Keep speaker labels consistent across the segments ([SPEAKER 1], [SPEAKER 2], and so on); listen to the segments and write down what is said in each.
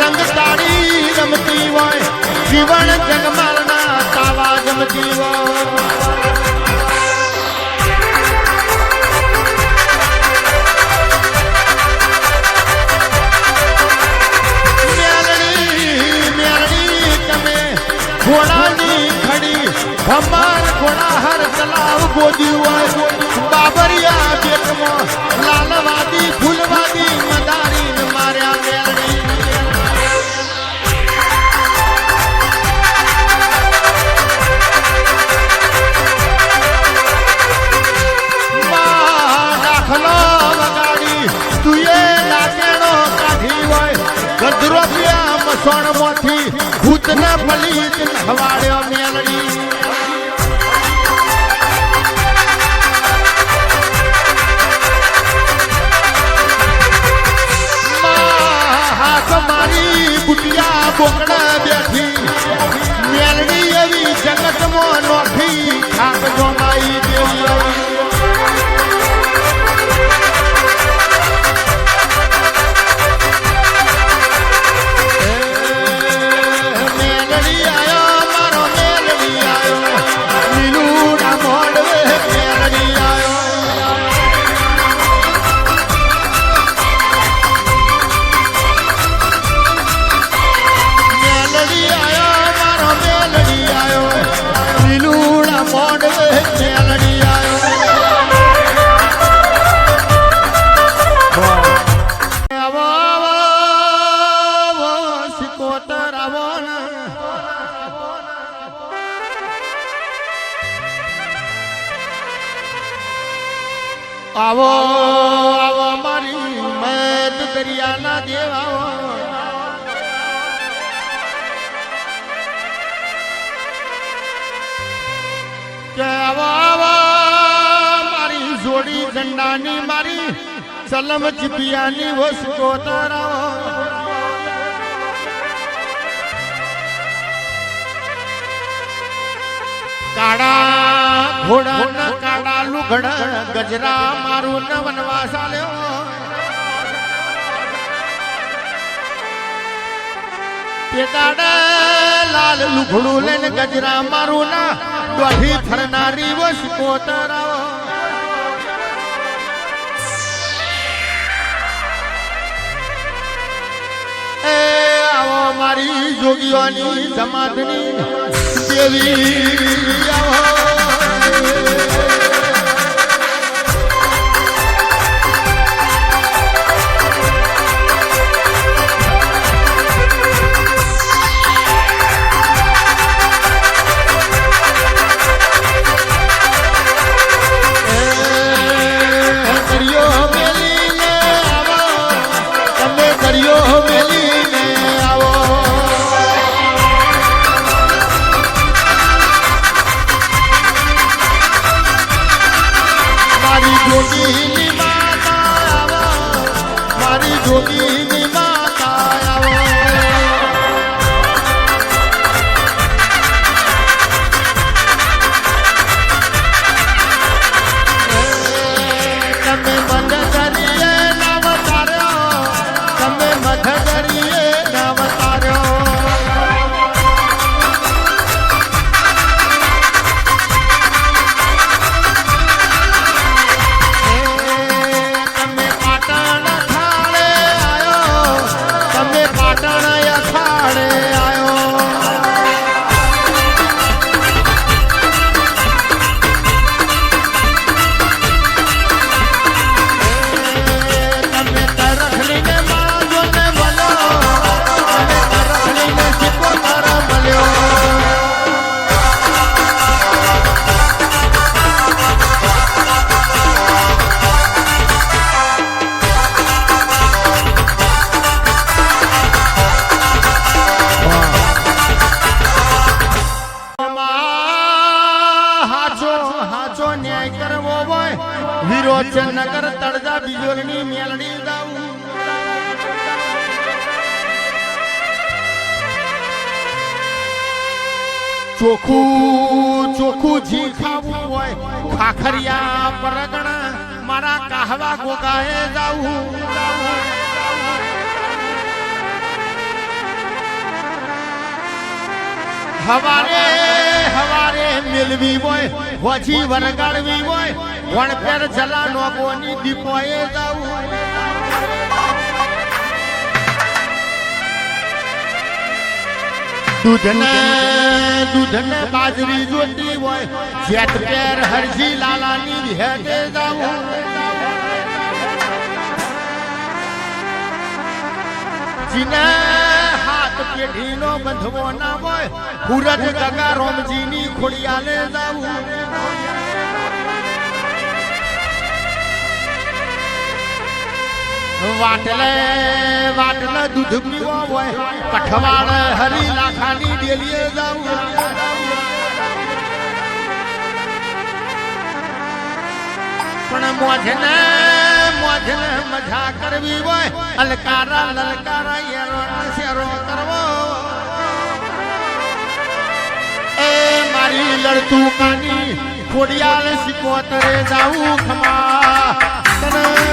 [SPEAKER 1] रंग ताड़ी रमती वाय जीवन जग मरना तावा जमती घोड़ा नी खड़ी हमार घोड़ा हर तलाव गोदी बाबरिया बेट लालवादी फुलवादी मदारी न मार्या मेलड़ी दाखलो वगाड़ी तुए लाकेणो काढी वय गदरोपिया मसोण मोठी भूतना फलीत हवाड़ो मेलड़ी मारी बुटिया बोकड़ा बैठी मेलड़ी एवी जगत मो नोठी खाक जोमाई देवी आवो आवो मारी मैत दरिया ना देवाओ के आवो आवो मारी जोड़ी झंडानी मारी સલમ ચીપિયાની વસ્કો તારાવો કાળા ઘોડા કાળા લુગડા ગજરા મારું ન વનવાસ આલ્યો તે દાડા લાલ લુગડું લઈને ગજરા મારું ના દોઢી ફરનારી વસ્કો તારાવો મારી જોગીઓની જમાતની દેવી આવો જોગીની માતા આવો તમે મધદરીએ નામ તાર્યો તમે મધદરીએ નામ તાર્યો તમે પાટણ નગર તળજા બીજોરની મેલડી દાવું ચોખ્ખું ચોખ્ખું જી ખાવું હોય ખાખરિયા પરગણા મારા કાહવા ગોગાએ જાવું હવારે હવારે મેલવી હોય હોજી વરગાડવી હોય વણપેર જલા નોગોની દીપોએ જાવું દૂધને બાજરી જોતી હોય જેત પેર હરજી લાલાની હેડે જાવું જીને હાથ પેઢીનો બંધવો ના હોય હુરજ ગગા રોમજીની ખોડિયાલે જાવું વાટલે દૂધ પીવો હોય કઠવાડ હરી લાખાની ડેલીએ જાવું પણ મોજને મજા કરવી હોય અલકારા લલકારા યેરો શેરો કરવો એ મારી લડતું કાની ખોડિયાલ સિકોતરે જાવું ખમા તને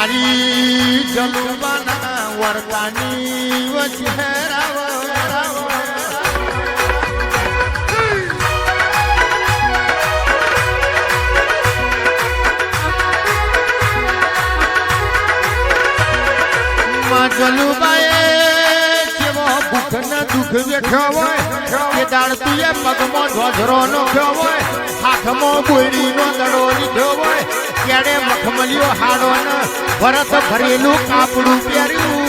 [SPEAKER 1] મારી જલુબાના વરતાની વચ્ચે રાવો રાવો માં જલુબાએ કેવો ભૂખ ને દુઃખ વેઠ્યો હોય કે દાળતુએ પગમાં ધોધરો નો થયો હોય હાથમાં બોયડીનો દડો લીધો હોય કેડે મખમલિયો હાડો ને ભરત ભરેલું કાપડું પહેર્યું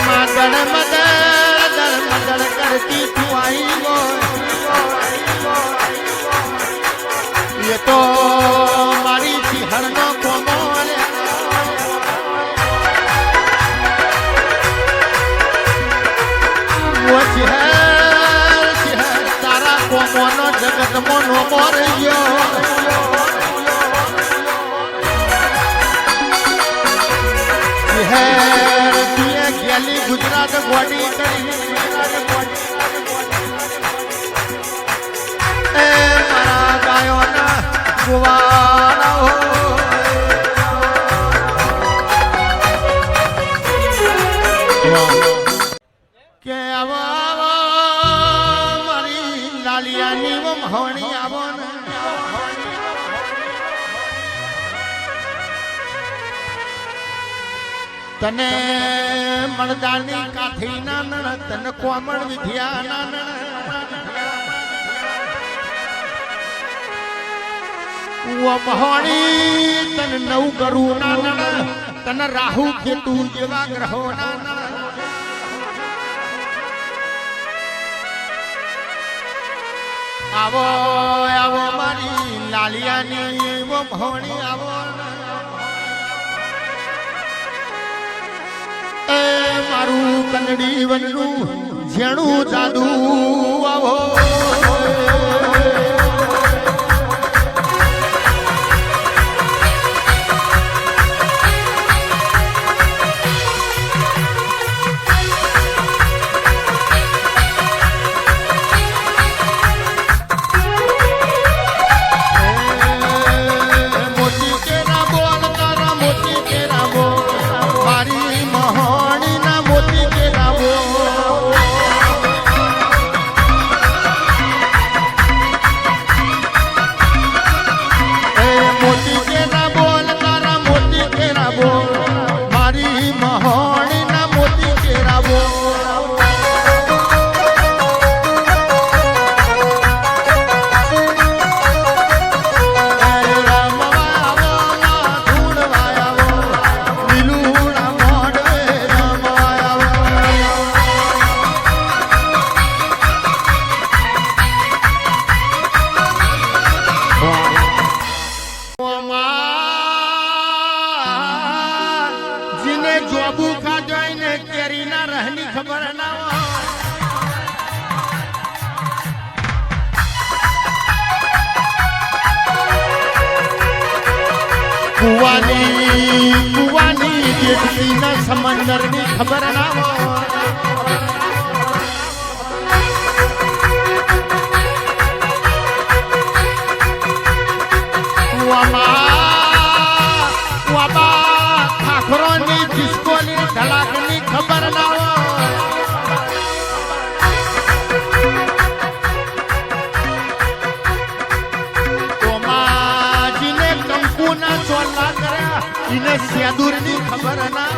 [SPEAKER 1] મદળ મદળ મદળ કરતી તું આવી એ તો મારી સિંહણનો કોમો તારા કોમોનો જગતમાં નો મોરયો ગેલી ગુજરાત ગોડી કરી મારા ગાયોના કુવારા કે આવો મારી લાલિયાની મહોણી આવો ને તને મળદાની કાઠી ના નણ તને કોમળ વિદ્યા ના નણ મહોણી તને નવ કરું ના નણ તને રાહુ કેતુ જેવા ગ્રહો ના નણ આવો આવો મારી લાલિયાની મહોણી આવો એ મારું કંદડી વનનું ઝેણું જાદુ આવો કુવાની જેટલી ના સમંદર ની ખબર ના ખાખરો ની ડિસ્કોની ધડાક ની ખબર ના ચોલા કર્યા એને સેદુર ની ખબર ના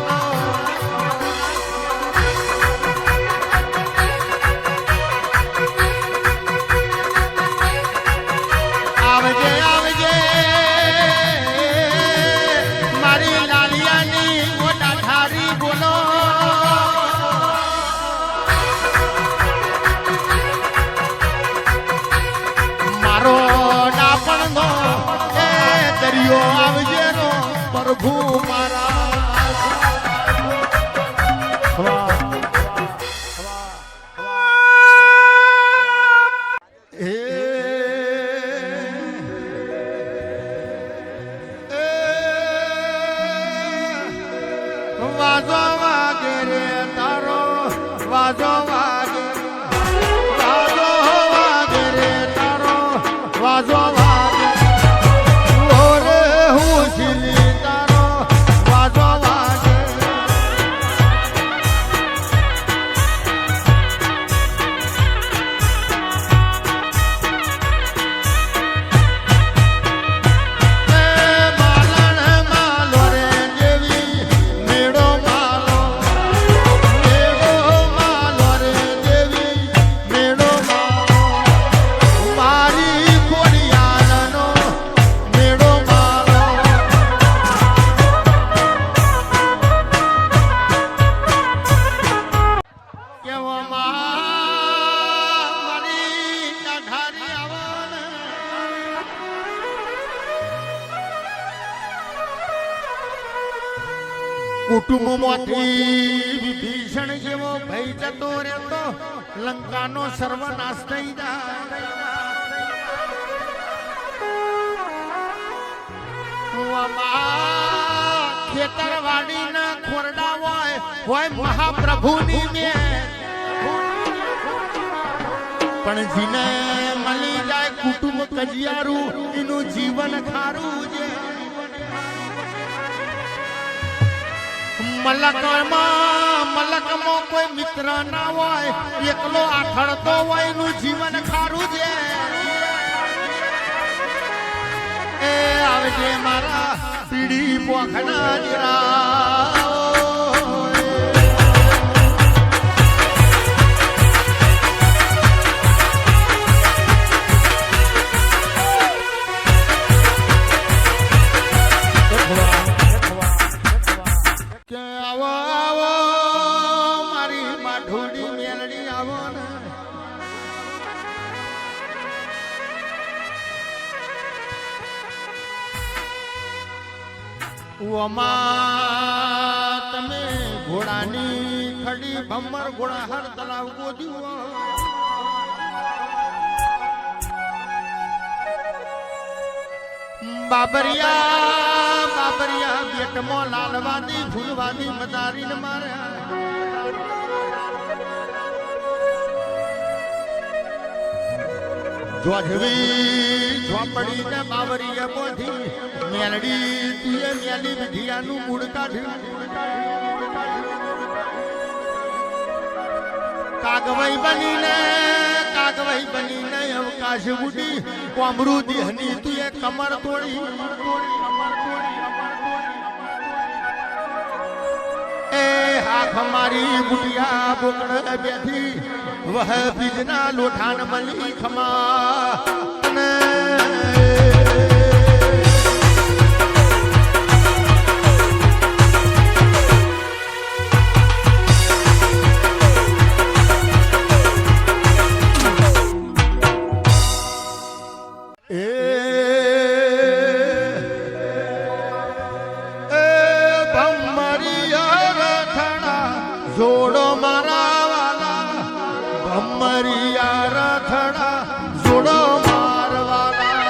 [SPEAKER 1] આવજે આવજે મારી લાલિયાની મોટા ઠારી બોલો મારો ડાપણ નો દરિયો આવજે નો પ્રભુ મારા વાજો વાગે રે તારો વાજો વાગે કુટુંબમાંથી વિભીષણ જેવો ભય જતો રહેતો લંકાનો સર્વનાશ થઈ જાય ખેતરવાડીના ખોરડા હોય મહાપ્રભુની મેં પણ જીને મળી જાય કુટુંબ કજિયારું એનું જીવન ખારું છે મલકમાં કોઈ મિત્ર ના હોય એકલો આખડતો હોય એનું જીવન ખારું છે એ આવજે મારા પીડી પોખના જીરા તમે ઘોડાની ખડી ભમર ઘોડા હર તલાવ ગોદ્યું બાબરિયા બેટમો લાલવાદી ફૂલવાદી મદારીને માર્યા જોજવી ઝોપડી ને બાવરીએ બોધી મેલડી તુએ મેલી વિધિયાનું મૂળ કાઢ્યું કાગવાઈ બનીને અવકાશ ઉડી કોમરું દેહની તુએ કમર તોડી એ હાથ મારી બુટિયા બોકડ બેઠી વહ બીજના લોઠાન મલી ખમા જોડો મારા વાલા ભમરિયા રથડા જોડો મારવાલા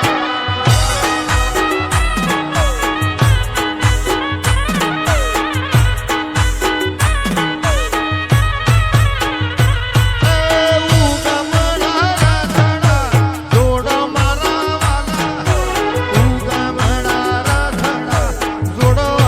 [SPEAKER 1] જોડો મારા વાલા જોડો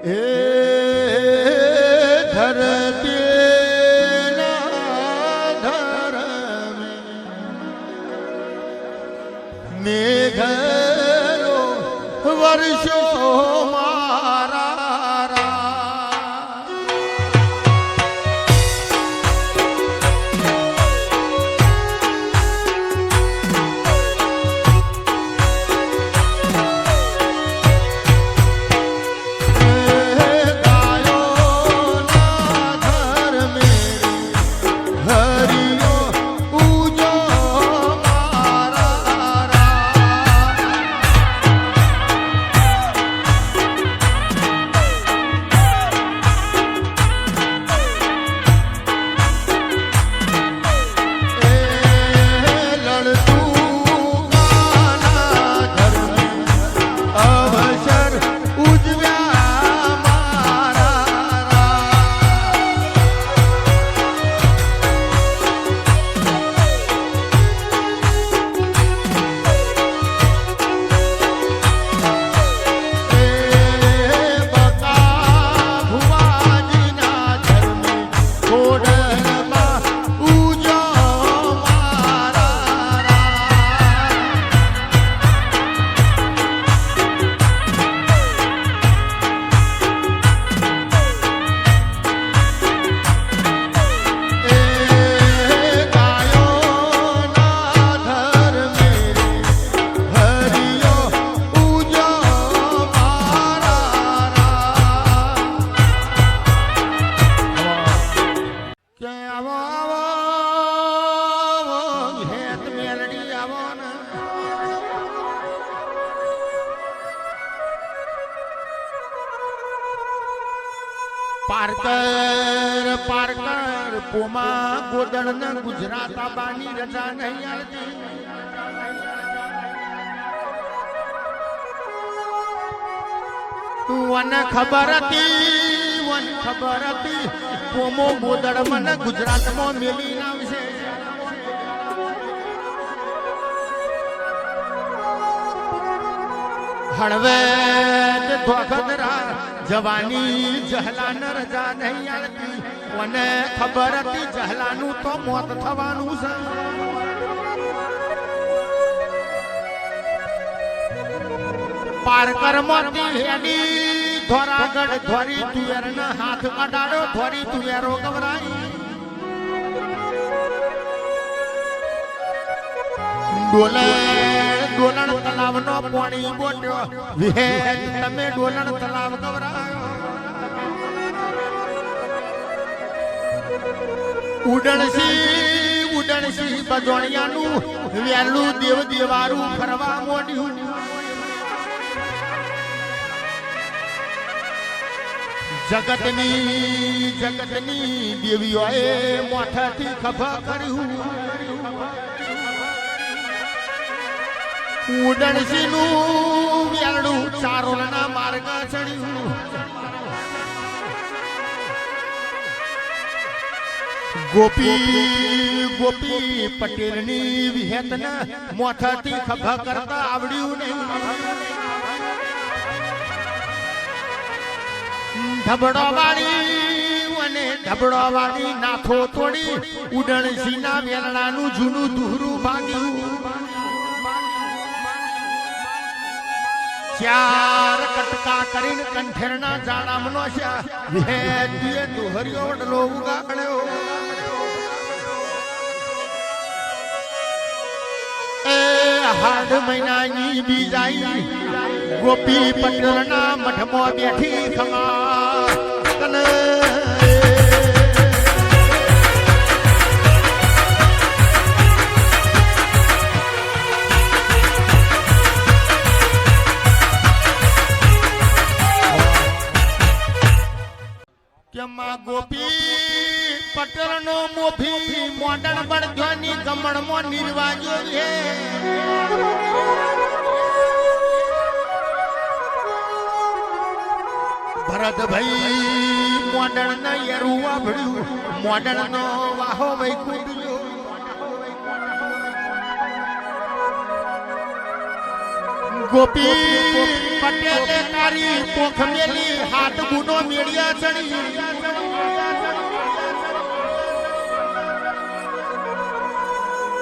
[SPEAKER 1] એ ધરતી મેઘલો વર્ષો મારા પારકર પારકર પોમા ગોદણ ને ગુજરાત આબાની રજા નહીં આવતી વને ખબર હતી પોમો ગોદણ મને ગુજરાતમાં મેલી આવશે હળવે ધોખદરા જવાની જહલાન રજા નહીં આવતી મને ખબર હતી જહલાનું તો મોત થવાનું છે પારકર મોતી હેડી ધોરાગઢ ધોરી તુવેર ના હાથ અડાડો ધોરી તુવેરો ગવરાઈ ડોલણ તલાવનો પાણી બોટ્યો વિહેજ તમે ડોલણ તલાવ ગવરાયો ઉડણસી બજોણિયાનું વેલું દેવ દેવારું ફરવા મોડ્યું જગતની દેવીઓએ મોઠાથી ખભા કર્યું ઉડણસીનું વેલડું ચારોલના માર્ગ ચડ્યું ગોપી પટેલની વિહેતના મોઠાથી ખભા કરતા આવડ્યું નહીં ધબડો વાળી નાથો તોડી ઉડણસીના વેલણાનું જૂનું દુહરું ભાગ્યું ચાર કટકા કરીને કંઠેરના જાડામનો છે વિહેતીએ દુહરિયો વડલો ઉગાડ્યો એ હાડ મહિનાની બીજાઈ ગોપી પટેલના મઠમાં બેઠી ખમા કને ગોપી પટેલ નો મોભી મોડણ બળધ્વાની ગમણ મો નિર્વાજો છે ભરતભાઈ મોડણ ને યરું વાભડ્યું મોડણ નો વાહો વૈકુંઠ ગોપી પટેલે તારી પોખ મેલી હાથ ગુનો મેળ્યા ચડી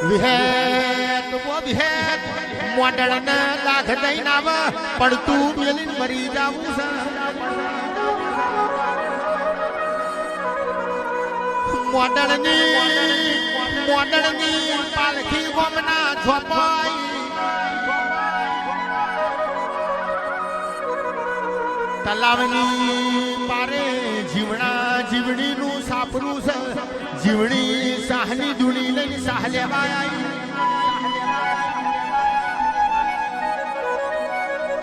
[SPEAKER 1] વિહેત વો વિહેત મોડણ લાખ દઈને આવ પડતું મેલીને મરી જાવું છે મોડણની પાલખી ગોમના ઝોપાઈ તલાવની પારે જીવણા જીવણીનું સાપરું છે જીવણી સાહની દુણી લઈને સાહ લેવા આવી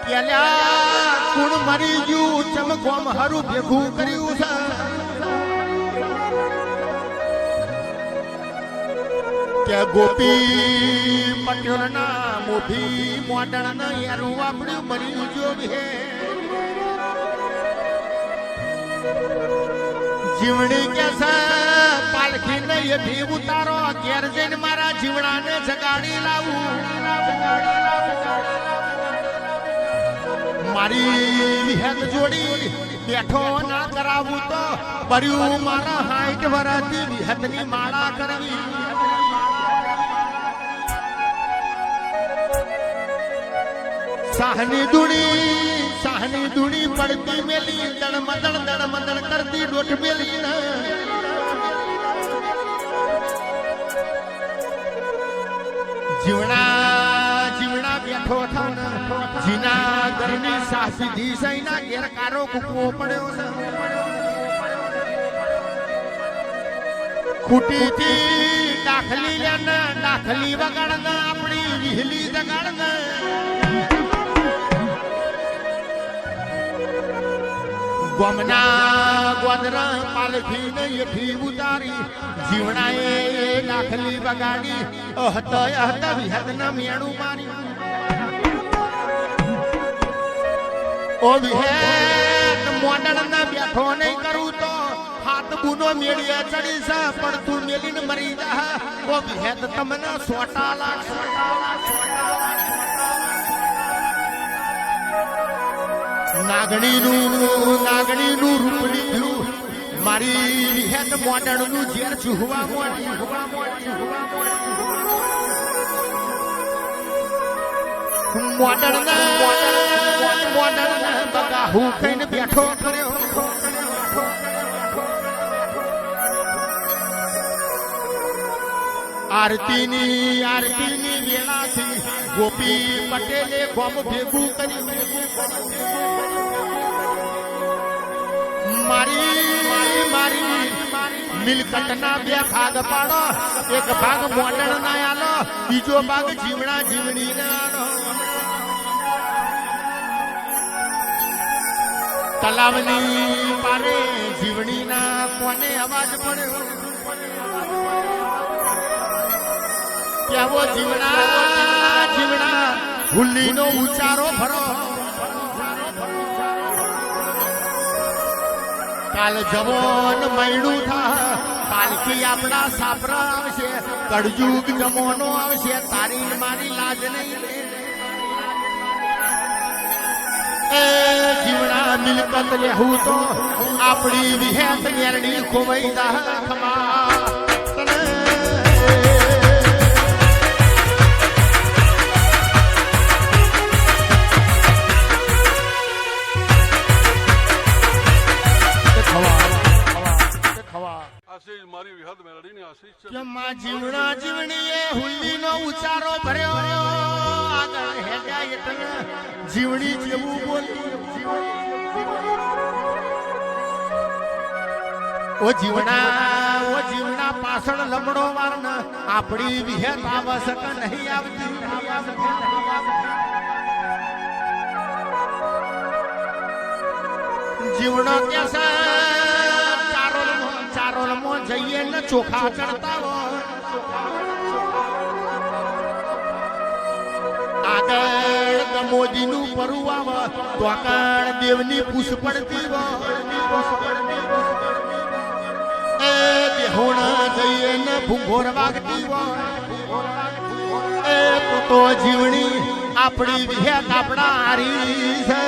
[SPEAKER 1] પેલા કુણ મરી ગયું ચમ ગોમ હારું ભેગું કર્યું છે કે ગોપી પટેલના મોભી મોડણના યારું આપણું મરી ગયું હે જીવણી કે છે પાલખી નહીં ભી ઉતારો ઘેર જઈને મારા જીવડાને જગાડી લાવું મારી વિહેત જોડી બેઠો ના કરાવું તો બર્યું મારા 60 વર્ષથી વિહેતની માળા કરવી સાહની દુણી પડતી મેલી દળમદળ કરતી ડોઠ મેલી જીવણા બેઠો થાન જીના ઘરની સાસી ધીસઈના ઘેર કારો કૂકવો પડ્યો છે ખૂટીથી દાખલી લેના દાખલી વગાડના આપણી વિહલી જગાડના ગોમના ગોદરા પાલખી નહીં ફી ઉતારી જીવણાએ દાખલી વગાડી અહત વિહતના મેણું મારી ઓ વિહેત મોડણના બેઠો નહીં કરું તો હાથ બુનો મેળીએ ચડી છે પણ તું મેલીને મરી જા ઓ વિહેત તમને સોટા લાગશે નાગણીનું રૂપ લીધું મારી વિહેત મોડણનું ઝેર ચૂહવા મોડી મોડણ બગાહું કઈને બેઠો કર્યો આરતીની વેળાથી ગોપી પટેલે ગોમ ભેગું કર્યું મારી મિલકતના 2 ભાગ પાડો એક ભાગ મોડણ ના આલો બીજો ભાગ જીવણા જીવણી ના આલો તલાવની પારે જીવણી ના કોને અવાજ પડ્યો કેવો જીવણા હુલ્લીનો ઉચારો ભરો કાલ જમોન મૈડું થા પાલકી આપણા સાપરા આવશે કળજુગ જમોનો આવશે તારી મારી લાજ નહીં જીવણા મિલકત લેવું તો આપણી વિહેત મેરડી ખોવાઈ જા ખમા જીવણા જીવણીએ હુલ્લીનો ઉચારો ભર્યો આગળ હેડ્યા એટલે જીવણી જેવું બોલી ઓ જીવણા પાછળ લમડો વારન આપણી વિહેત આવશક નહીં આવતી જીવણો કેસે ચારોલમાં જઈએ ને ચોખા ચડતા હોય આગળ ગમોદીનું પરુ આવે તો આગળ દેવની પૂછ પડતી હોય દેહોણા જઈએ ને ભૂંગોર વાગતી હોય એ તું તો જીવણી આપણી વિહે આપણા હારી છે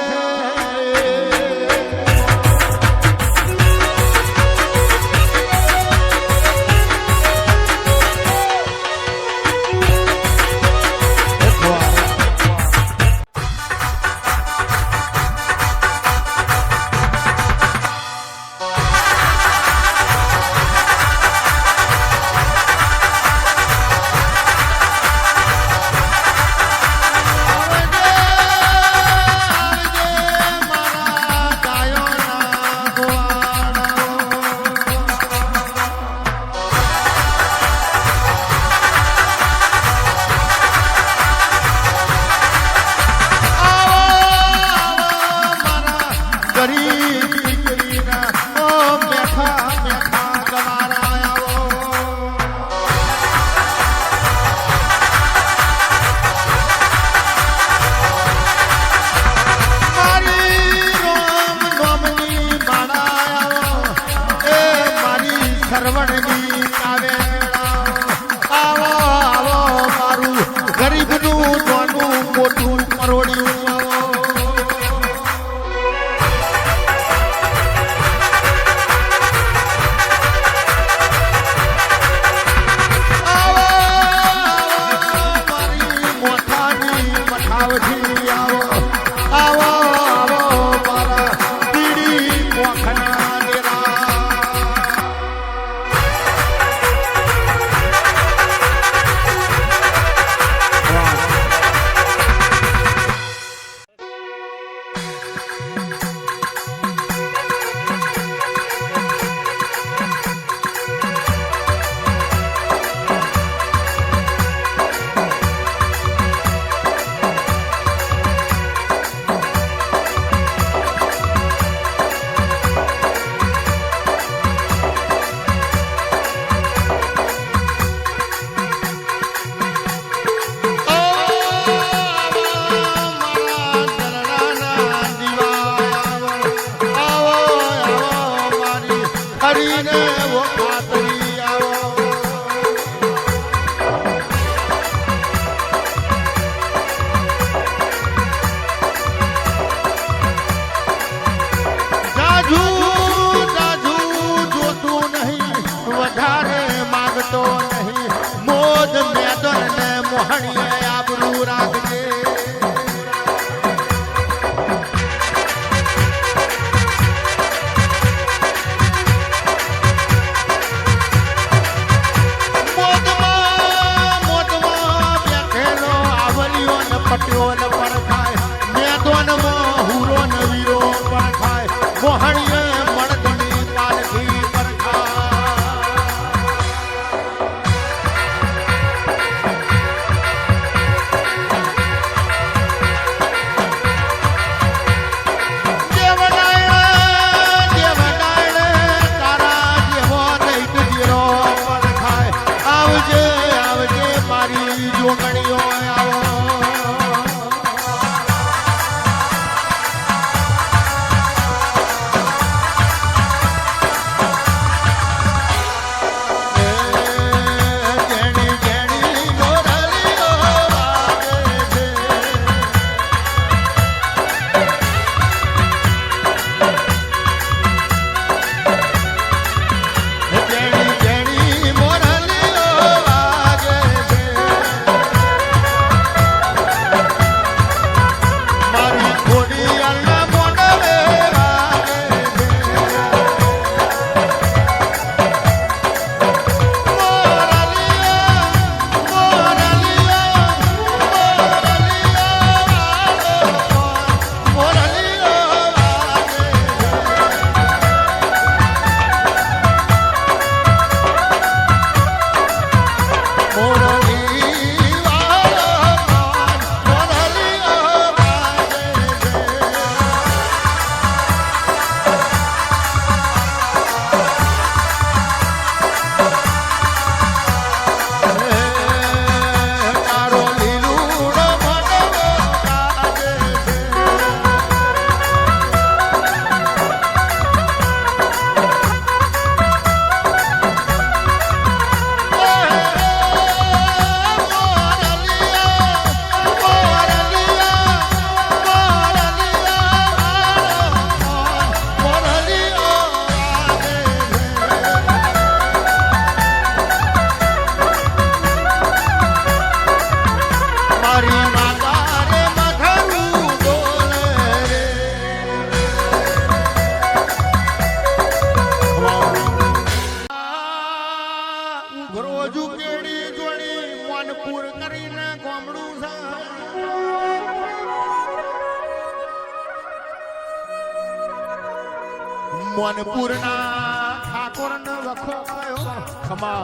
[SPEAKER 1] મોનપુરના ઠાકોરને વખો કયો ખમા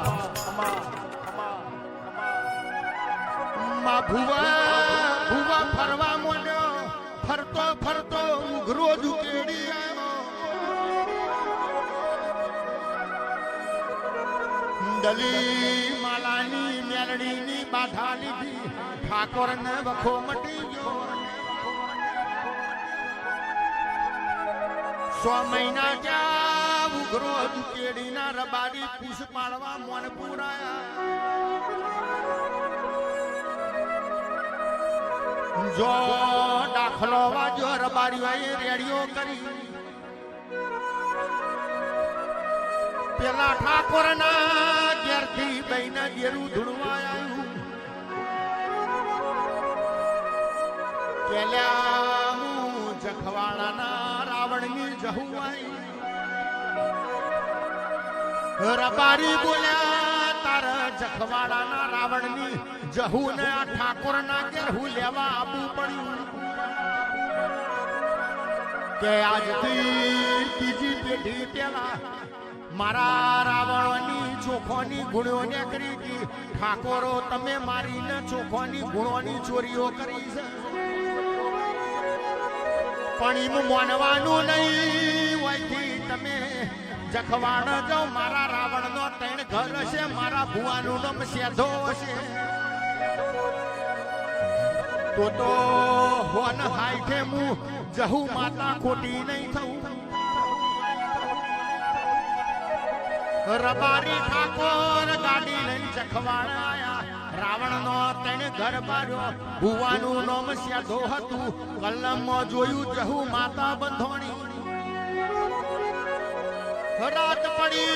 [SPEAKER 1] માં ભુવા ફરવા મોડ્યો ફરતો ઉઘરો જુકેડી દલી માલાની મેલડીની બાધા લીધી ઠાકોરને વખો મટી ગયો 100 મહિના ત્યાં ઉઘરો જુકેડીના રબારી પૂછ પાડવા મોનપુર આયા જો દાખલો વાજો રબારીઓએ રેડિયો કરી પેલા ઠાકોરના ઘેરથી બૈના ઘેરું ધૂળવા આવ્યું કેલ્યા હું જખવાડાના રાવણની જહુવાઈ રબારી બોલ્યા તારા જખવાડાના રાવણની જહુને આ ઠાકોરના ઘેર હું લેવા આવવું પડ્યું કે આજથી બીજી પેઢી પેલા મારા રાવણની ચોખોની ગુણોને કરી હતી ઠાકોરો તમે મારીને ચોખોની ગુણોની ચોરીઓ કરી છે પણ એમ માનવાનું નહીં હોયથી તમે જખવાડ જાઓ મારા રાવણનો 3 ઘર હશે મારા ભુવાનું નામ સેધો હશે તો હોન હાઈઠે હું જહુ માતા ખોટી નહીં થઉં રબારી ઠાકોર ગાડી લઈને જખવાડ આયા રાવણનો 3 ઘર બાર્યો ભુવાનું નામ સેધો હતું કલમમાં જોયું જહુ માતા બંધોણી રાત પડી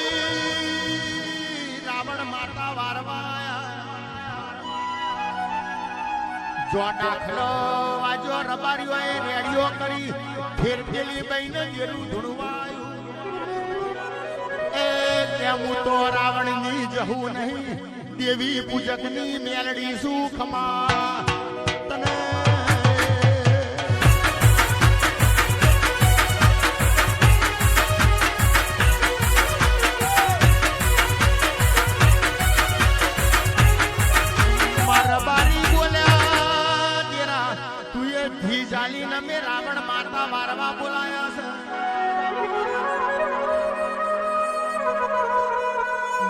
[SPEAKER 1] રાવણ માતા વારવા જો દાખલો વાજો રબારીઓએ રેડિયો કરી ફેર પેલી બઈને જેલું ધૂળવાયું એ કેમ તો રાવણની જહુ નહીં દેવી પૂજકની મેલડી સુખમાં તને રબારી બોલ્યા તેરા તું એ ધી જાલીને મેં રાવણ માતા મારવા બોલાયા છે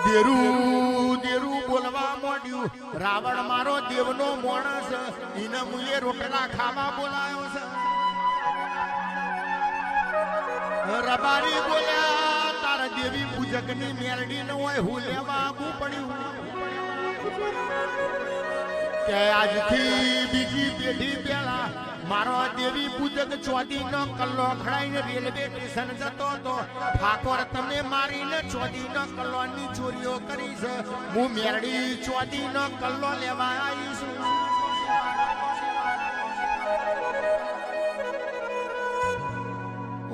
[SPEAKER 1] દેરું બોલવા મોડ્યું રાવણ મારો દેવનો માણસ એને મુએ રોટલા ખાવા બોલાયો છે રબારી બોલ્યા તારા દેવી પૂજકની મેલડી ન હોય હું લેવા આવવું પડ્યું કે આજથી બીજી પેઢી પેલા મારો દેવી પૂજક ચોદીનો કલ્લો ખડાઈને રેલવે સ્ટેશન જતો હતો ઠાકોર તમે મારીને ચોદીનો કલ્લોની ચોરીઓ કરી છે હું મેરડી ચોદીનો કલ્લો લેવા આવી છું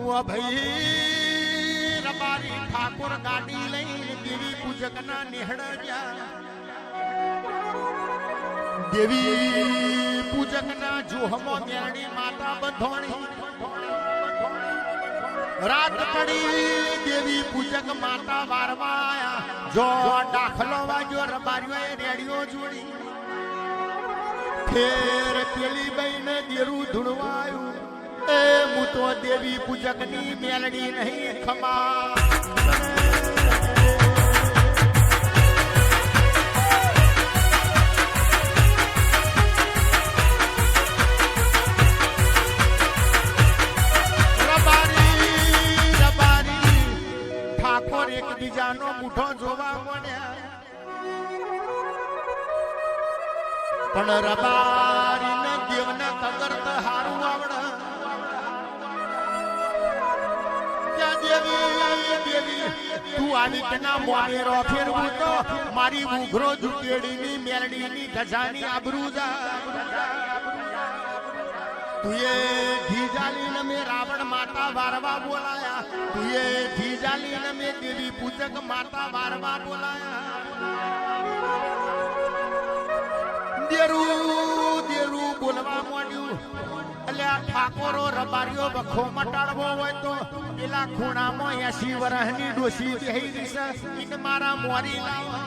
[SPEAKER 1] ઓ ભાઈ રબારી ઠાકોર ગાડી લઈને દેવી પૂજકના નેહડ ગયા દેવી પૂજકના જોહમો મેરડી માતા બંધોણી રાત પડી દેવી પૂજક માતા વારવા આયા જો દાખલો વાજો રબારીઓએ રેડિયો જોડી ફેર પેલી બઈને દેરું ધૂળવાયું એ હું તો દેવી પૂજકની મેલડી નહીં ખમા એકબીજાનો મુઠો જોવા મળ્યા પણ રબારીને દેવને કગરત હારું આવડે દેવી તું આવી તેના મોનેરો ફેરવું તો મારી ઉઘરો ઝુકેડીની મેલડીની ગજાની આબરૂ જા તુએ ધીજાલીને મેં રાવણ માતા વારવા બોલાયા તુએ ધીજાલીને મેં દેવી પૂજક માતા વારવા બોલાયા દેરું બોલવા માંડ્યું એટલે આ ઠાકોરો રબારીઓ વખો મટાડવો હોય તો પેલા ખૂણામાં 80 વર્ષની ડોશી બેહી છે ઈને મારા મોરી લાવો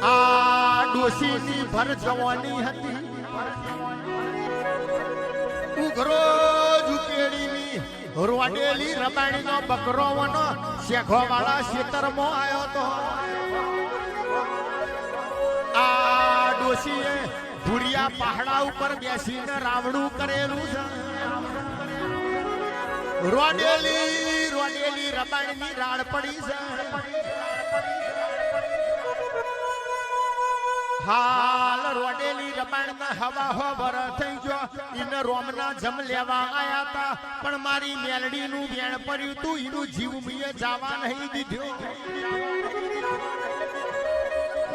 [SPEAKER 1] આ ડોશીની ભર જવાની હતી ઉઘરો ઝુકેડીની રોડેલી રબાણીનો બકરો વનો શેખો વાળા ખેતરમાં આવ્યો તો આ ડોશીએ ભૂરિયા પહાડા ઉપર બેસીને રાવણું કરેલું છે રોડેલી રબાણીની રાડ પડી છે હાલ રોડેલી રબાણના હવા હો ભર થઈ ગયો ઈને રોમના જમ લેવા આયા તા પણ મારી મેલડીનું વેણ પડ્યું તું ઈનું જીવ મીએ જાવા નહીં દીધો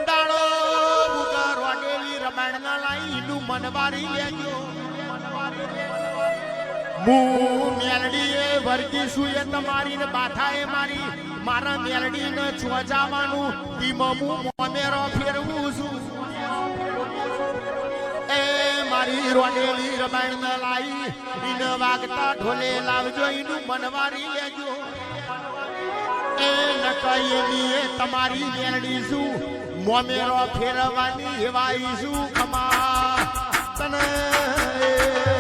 [SPEAKER 1] દાડો ઉગા રોડેલી રબાણના લાઈ ઈનું મનવારી લેજો હું મેલડીએ વર્ગી સુએ તમારી ને બાથાએ મારી મારા મેલડીને ચોજાવાનું તીમાં હું મોમેરો ફેરવું છું મારી રોડેલી રબાણ લાઈ ઈને વાગતા ઢોલે લાવજો ઈનું મનવારી લેજો એ નકઈ તમારી મેલડી શું મોમેરો ફેરવાની એવાઈ શું કમા તને